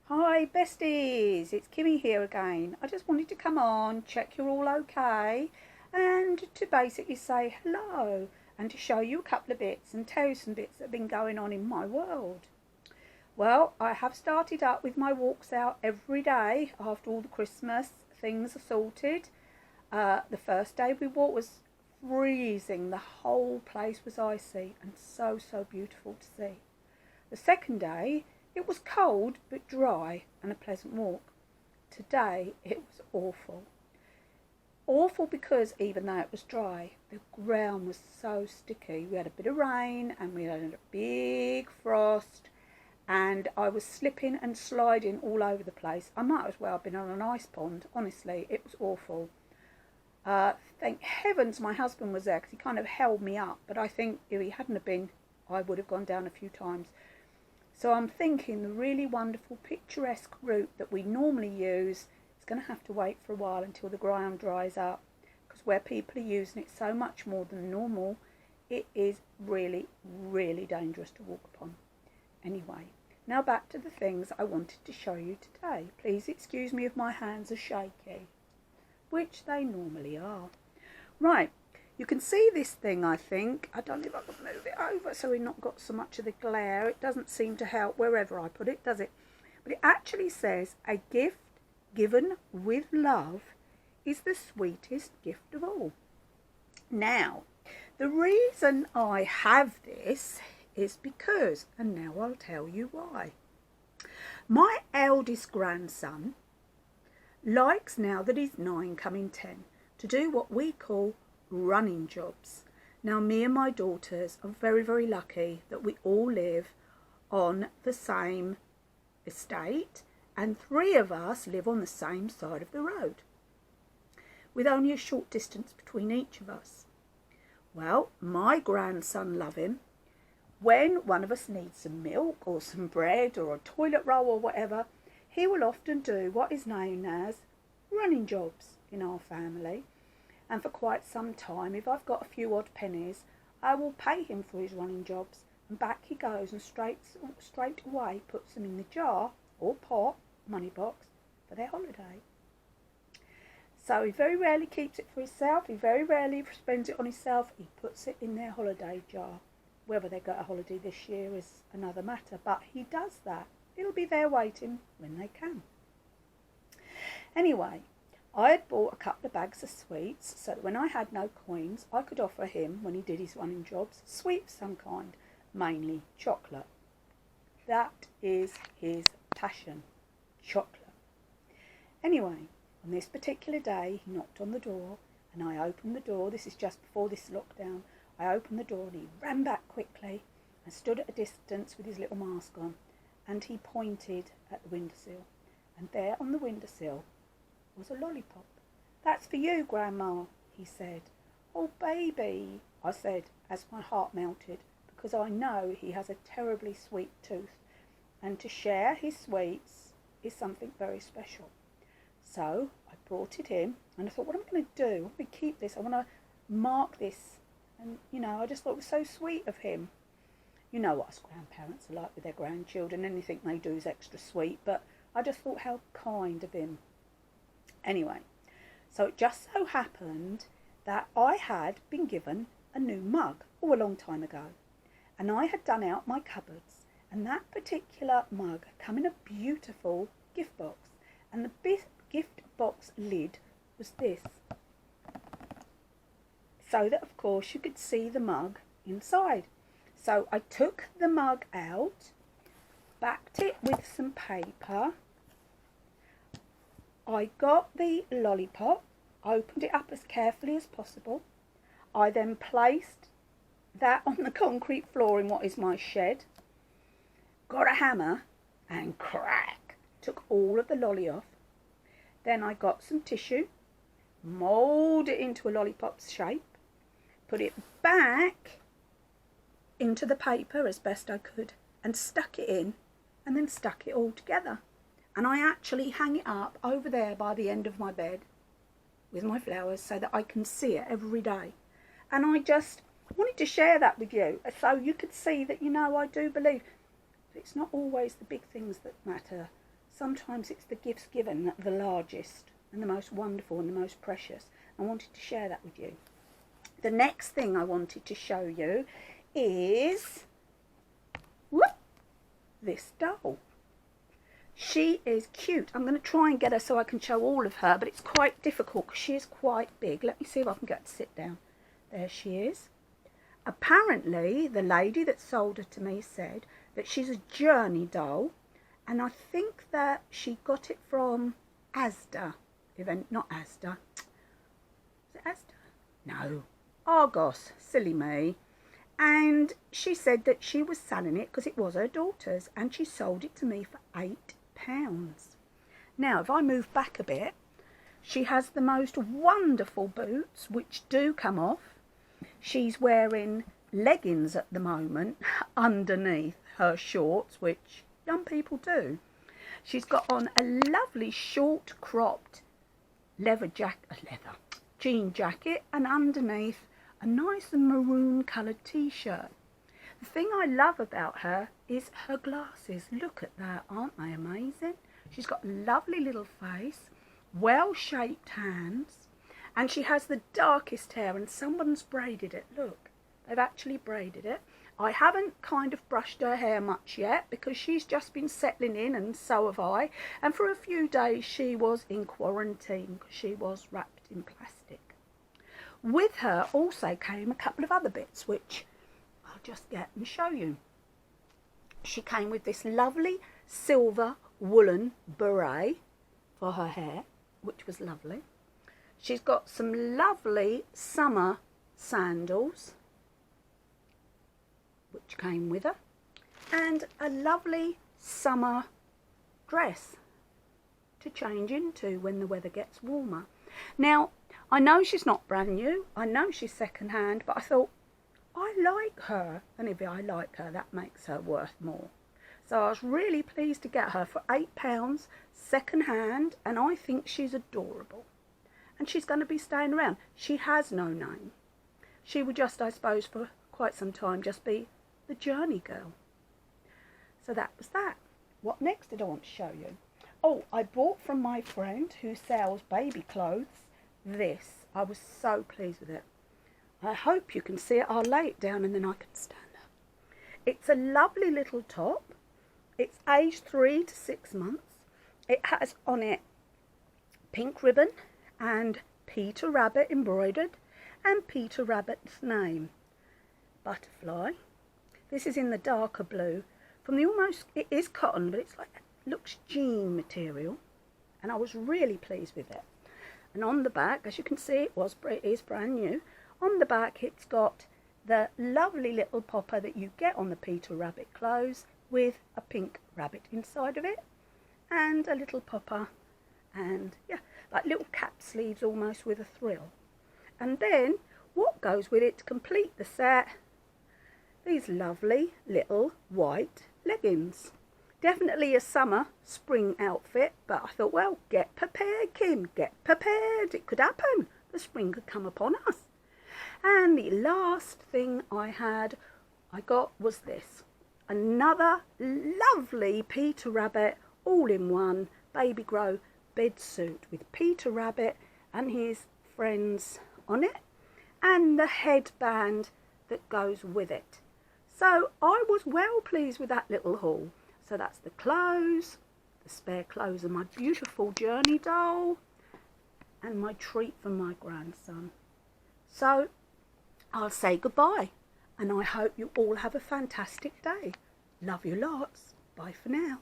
Hi besties, it's Kimmy here again. I just wanted to come on, check you're all okay, and to basically say hello and to show you a couple of bits and tell you some bits that have been going on in my world. Well, I have started up with my walks out every day after all the Christmas things are sorted. The first day we walked was freezing, the whole place was icy and so beautiful to see. The second day it was cold but dry and a pleasant walk. Today it was awful. Awful because even though it was dry, the ground was so sticky. We had a bit of rain and we had a big frost and I was slipping and sliding all over the place. I might as well have been on an ice pond. Honestly, it was awful. Thank heavens my husband was there because he kind of held me up, but I think if he hadn't have been, I would have gone down a few times. So I'm thinking the really wonderful picturesque route that we normally use is going to have to wait for a while until the ground dries up, because where people are using it so much more than normal, it is really dangerous to walk upon. Anyway, now back to the things I wanted to show you today. Please excuse me if my hands are shaky, which they normally are. Right. You can see this thing, I think. I don't know if I can move it over so we've not got so much of the glare. It doesn't seem to help wherever I put it, does it? But it actually says, a gift given with love is the sweetest gift of all. Now, the reason I have this is because, and now I'll tell you why. My eldest grandson likes, now that he's 9 coming 10, to do what we call running jobs. Now me and my daughters are very lucky that we all live on the same estate and 3 of us live on the same side of the road with only a short distance between each of us. Well, my grandson love him. When one of us needs some milk or some bread or a toilet roll or whatever, he will often do what is known as running jobs in our family. And for quite some time, if I've got a few odd pennies, I will pay him for his running jobs, and back he goes and straight away puts them in the jar or pot, money box, for their holiday. So he very rarely keeps it for himself, he very rarely spends it on himself, he puts it in their holiday jar. Whether they get a holiday this year is another matter, but he does that. It'll be there waiting when they can. Anyway, I had bought a couple of bags of sweets so that when I had no coins, I could offer him, when he did his running jobs, sweets of some kind, mainly chocolate. That is his passion, chocolate. Anyway, on this particular day, he knocked on the door and I opened the door. This is just before this lockdown. I opened the door and he ran back quickly and stood at a distance with his little mask on, and he pointed at the windowsill. And there on the windowsill was a lollipop. "That's for you, Grandma," he said. "Oh, baby," I said as my heart melted, because I know he has a terribly sweet tooth, and to share his sweets is something very special. So I brought it in and I thought, what am I going to do? I want to keep this. I want to mark this. And, I just thought it was so sweet of him. You know what us grandparents are like with their grandchildren. Anything they do is extra sweet. But I just thought how kind of him. Anyway, so it just so happened that I had been given a new mug, a long time ago. And I had done out my cupboards. And that particular mug came in a beautiful gift box. And the gift box lid was this. So that, of course, you could see the mug inside. So I took the mug out, backed it with some paper. I got the lollipop, opened it up as carefully as possible. I then placed that on the concrete floor in what is my shed, got a hammer and crack, took all of the lolly off. Then I got some tissue, moulded it into a lollipop's shape, put it back into the paper as best I could and stuck it in, and then stuck it all together. And I actually hang it up over there by the end of my bed with my flowers so that I can see it every day. And I just wanted to share that with you so you could see that, I do believe it's not always the big things that matter. sometimes it's the gifts given that are the largest and the most wonderful and the most precious. I wanted to share that with you. The next thing I wanted to show you is this doll. She is cute. I'm going to try and get her so I can show all of her, but it's quite difficult because she is quite big. Let me see if I can get her to sit down. There she is. Apparently, the lady that sold her to me said that she's a journey doll, and I think that she got it from Asda. Not Asda. Is it Asda? No. Argos. Silly me. And she said that she was selling it because it was her daughter's, and she sold it to me for £8. Now, if I move back a bit, she has the most wonderful boots, which do come off. She's wearing leggings at the moment underneath her shorts, which young people do. She's got on a lovely short cropped jean jacket, and underneath a nice maroon coloured t-shirt. The thing I love about her is her glasses. Look at that, aren't they amazing? She's got a lovely little face, well-shaped hands, and she has the darkest hair, and someone's braided it. Look, they've actually braided it. I haven't kind of brushed her hair much yet because she's just been settling in, and so have I. And for a few days she was in quarantine because she was wrapped in plastic. With her also came a couple of other bits, which I'll just get and show you. She came with this lovely silver woolen beret for her hair, which was lovely. She's got some lovely summer sandals, which came with her, and a lovely summer dress to change into when the weather gets warmer. Now, I know she's not brand new, I know she's second hand, but I thought, I like her, and if I like her, that makes her worth more. So I was really pleased to get her for £8 second hand, and I think she's adorable. And she's going to be staying around. She has no name. She would just, I suppose, for quite some time, just be the journey girl. So that was that. What next did I want to show you? Oh, I bought from my friend who sells baby clothes this. I was so pleased with it. I hope you can see it. I'll lay it down and then I can stand up. It's a lovely little top. It's aged 3 to 6 months. It has on it pink ribbon and Peter Rabbit embroidered and Peter Rabbit's name. Butterfly. This is in the darker blue. From the it is cotton, but it's like, looks jean material. And I was really pleased with it. And on the back, as you can see, it is brand new. On the back, it's got the lovely little popper that you get on the Peter Rabbit clothes with a pink rabbit inside of it. And a little popper. And yeah, like little cap sleeves almost with a thrill. And then what goes with it to complete the set? These lovely little white leggings. Definitely a summer, spring outfit, but I thought, well, get prepared, Kim, get prepared. It could happen. The spring could come upon us. And the last thing I got was this. Another lovely Peter Rabbit all-in-one baby grow bed suit with Peter Rabbit and his friends on it and the headband that goes with it. So I was well pleased with that little haul. So that's the clothes, the spare clothes of my beautiful journey doll and my treat for my grandson. So I'll say goodbye and I hope you all have a fantastic day. Love you lots. Bye for now.